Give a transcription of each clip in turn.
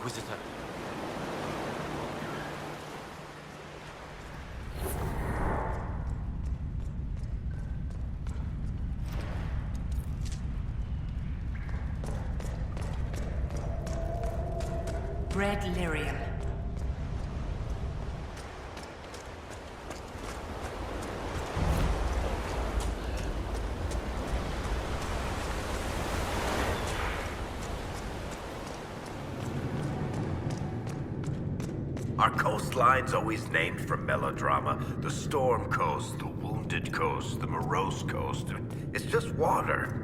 Inquisitor. Red lyrium. Our coastline's always named for melodrama. The Storm Coast, the Wounded Coast, the Morose Coast. It's just water.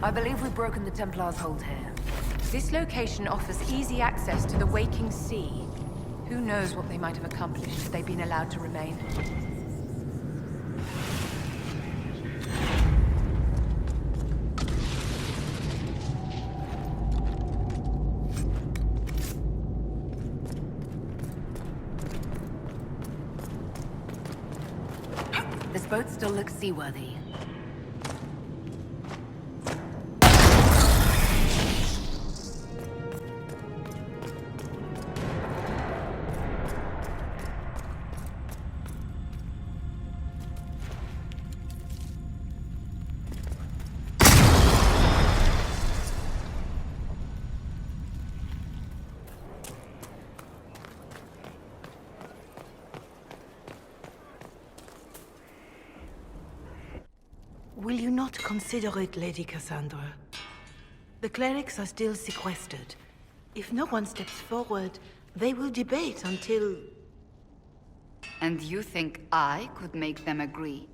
I believe we've broken the Templars' hold here. This location offers easy access to the waking sea. Who knows what they might have accomplished if they'd been allowed to remain. boat still looks seaworthy. Will you not consider it, Lady Cassandra? The clerics are still sequestered. If no one steps forward, they will debate until... And you think I could make them agree?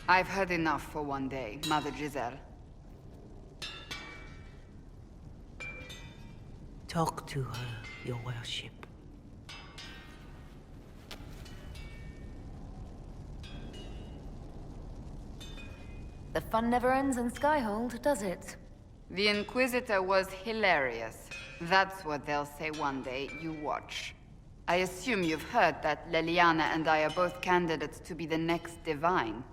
I've heard enough for one day, Mother Giselle. Talk to her, your worship. The fun never ends in Skyhold, does it? The Inquisitor was hilarious. That's what they'll say one day, you watch. I assume you've heard that Leliana and I are both candidates to be the next Divine.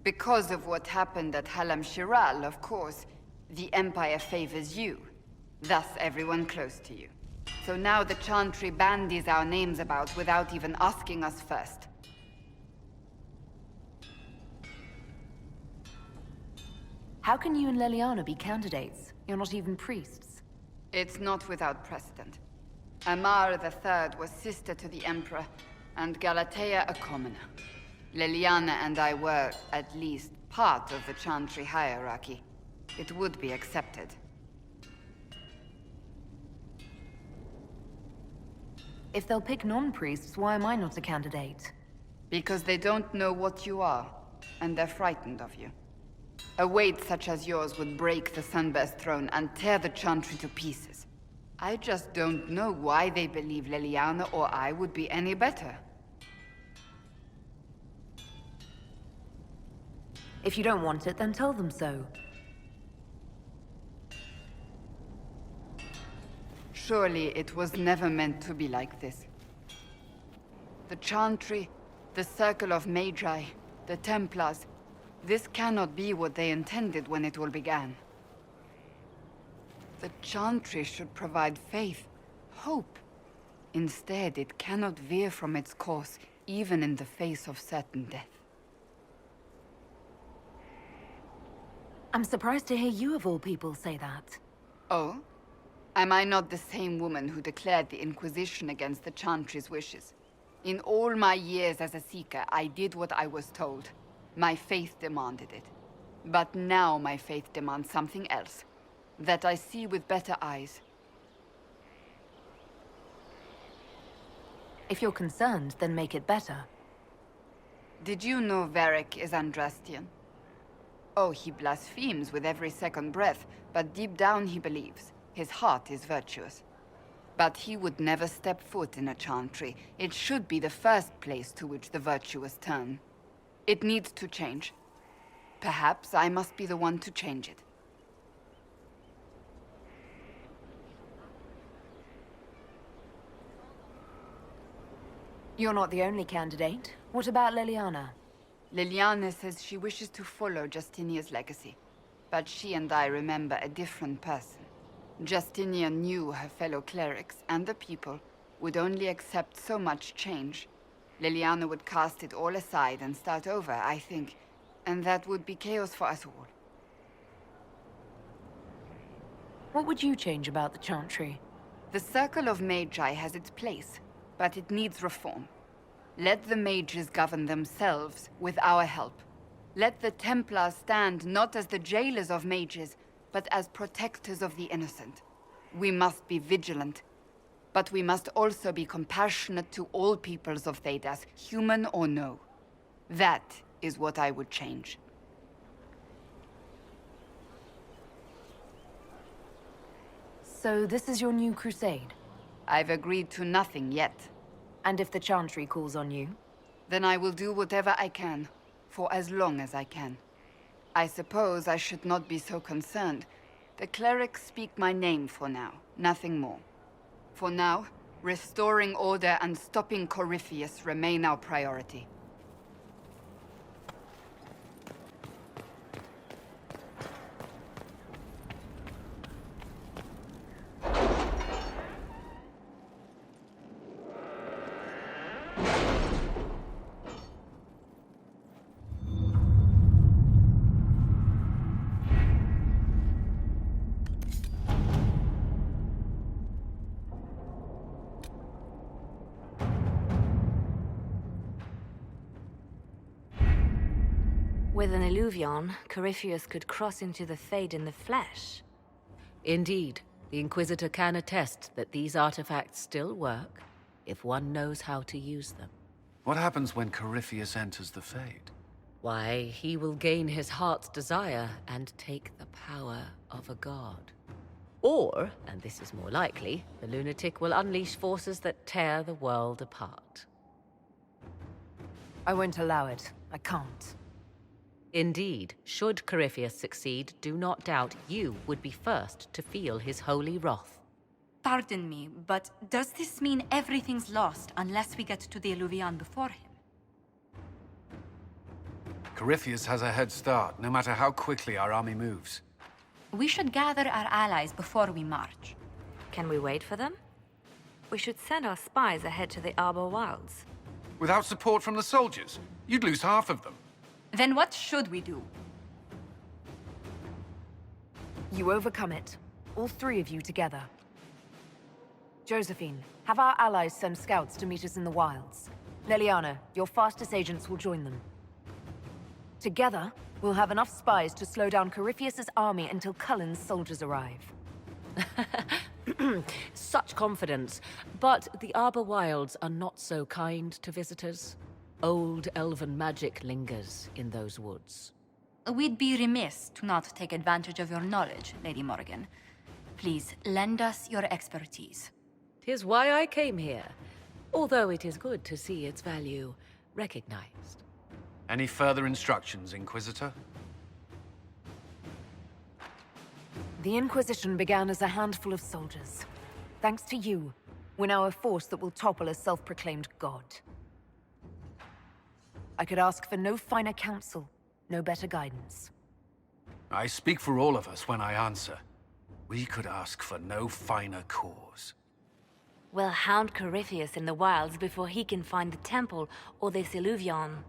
Because of what happened at Halam Shiral, of course, the Empire favors you. Thus everyone close to you. So now the Chantry bandies our names about without even asking us first. How can you and Leliana be candidates? You're not even priests. It's not without precedent. Amar III was sister to the Emperor, and Galatea a commoner. Leliana and I were, at least, part of the Chantry hierarchy. It would be accepted. If they'll pick non-priests, why am I not a candidate? Because they don't know what you are, and they're frightened of you. A weight such as yours would break the Sunburst throne and tear the Chantry to pieces. I just don't know why they believe Leliana or I would be any better. If you don't want it, then tell them so. Surely it was never meant to be like this. The Chantry, the Circle of Magi, the Templars, this cannot be what they intended when it all began. The Chantry should provide faith, hope. Instead, it cannot veer from its course, even in the face of certain death. I'm surprised to hear you of all people say that. Oh? Am I not the same woman who declared the Inquisition against the Chantry's wishes? In all my years as a Seeker, I did what I was told. My faith demanded it. But now my faith demands something else. That I see with better eyes. If you're concerned, then make it better. Did you know Varric is Andrastian? Oh, he blasphemes with every second breath, but deep down he believes. His heart is virtuous. But he would never step foot in a Chantry. It should be the first place to which the virtuous turn. It needs to change. Perhaps I must be the one to change it. You're not the only candidate. What about Leliana? Liliana says she wishes to follow Justinia's legacy. But she and I remember a different person. Justinia knew her fellow clerics and the people would only accept so much change. Liliana would cast it all aside and start over, I think. And that would be chaos for us all. What would you change about the Chantry? The Circle of Magi has its place, but it needs reform. Let the mages govern themselves with our help. Let the Templars stand not as the jailers of mages, but as protectors of the innocent. We must be vigilant, but we must also be compassionate to all peoples of Thedas, human or no. That is what I would change. So this is your new crusade? I've agreed to nothing yet. And if the Chantry calls on you? Then I will do whatever I can, for as long as I can. I suppose I should not be so concerned. The clerics speak my name for now, nothing more. For now, Restoring order and stopping Corypheus remain our priority. With an illuvion, Corypheus could cross into the Fade in the flesh. Indeed, the Inquisitor can attest that these artifacts still work, if one knows how to use them. What happens when Corypheus enters the Fade? Why, he will gain his heart's desire and take the power of a god. Or, and this is more likely, the lunatic will unleash forces that tear the world apart. I won't allow it. I can't. Indeed, should Corypheus succeed, do not doubt you would be first to feel his holy wrath. Pardon me, but does this mean everything's lost unless we get to the Illuvian before him? Corypheus has a head start, no matter how quickly our army moves. We should gather our allies before we march. Can we wait for them? We should send our spies ahead to the Arbor Wilds. Without support from the soldiers, you'd lose half of them. Then what should we do? You overcome it. All three of you together. Josephine, have our allies send scouts to meet us in the wilds. Leliana, your fastest agents will join them. Together, we'll have enough spies to slow down Corypheus's army until Cullen's soldiers arrive. Such confidence, but the Arbor Wilds are not so kind to visitors. Old elven magic lingers in those woods. We'd be remiss to not take advantage of your knowledge, Lady Morrigan. Please, lend us your expertise. 'Tis why I came here, although it is good to see its value recognized. Any further instructions, Inquisitor? The Inquisition began as a handful of soldiers. Thanks to you, we're now a force that will topple a self-proclaimed god. I could ask for no finer counsel, no better guidance. I speak for all of us when I answer. We could ask for no finer cause. We'll hound Corypheus in the wilds before he can find the temple or this illuvion.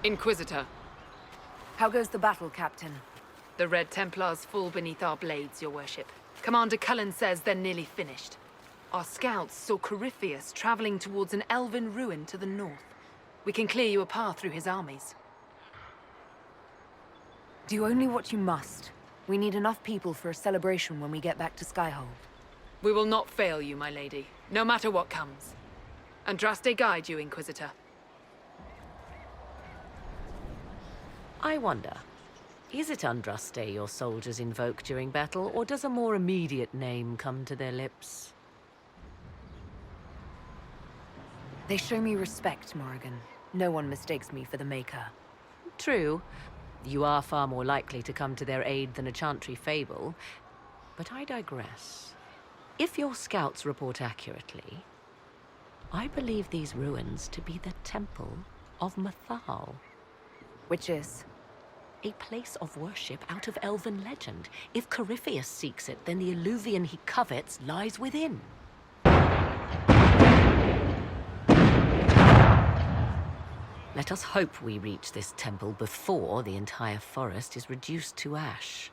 Inquisitor. How goes the battle, Captain? The Red Templars fall beneath our blades, your worship. Commander Cullen says they're nearly finished. Our scouts saw Corypheus traveling towards an elven ruin to the north. We can clear you a path through his armies. Do only what you must. We need enough people for a celebration when we get back to Skyhold. We will not fail you, my lady, no matter what comes. Andraste guide you, Inquisitor. I wonder, is it Andraste your soldiers invoke during battle, or does a more immediate name come to their lips? They show me respect, Morrigan. No one mistakes me for the Maker. True. You are far more likely to come to their aid than a chantry fable. But I digress. If your scouts report accurately, I believe these ruins to be the Temple of Mathal. Which is? A place of worship out of elven legend. If Corypheus seeks it, then the alluvion he covets lies within. Let us hope we reach this temple before the entire forest is reduced to ash.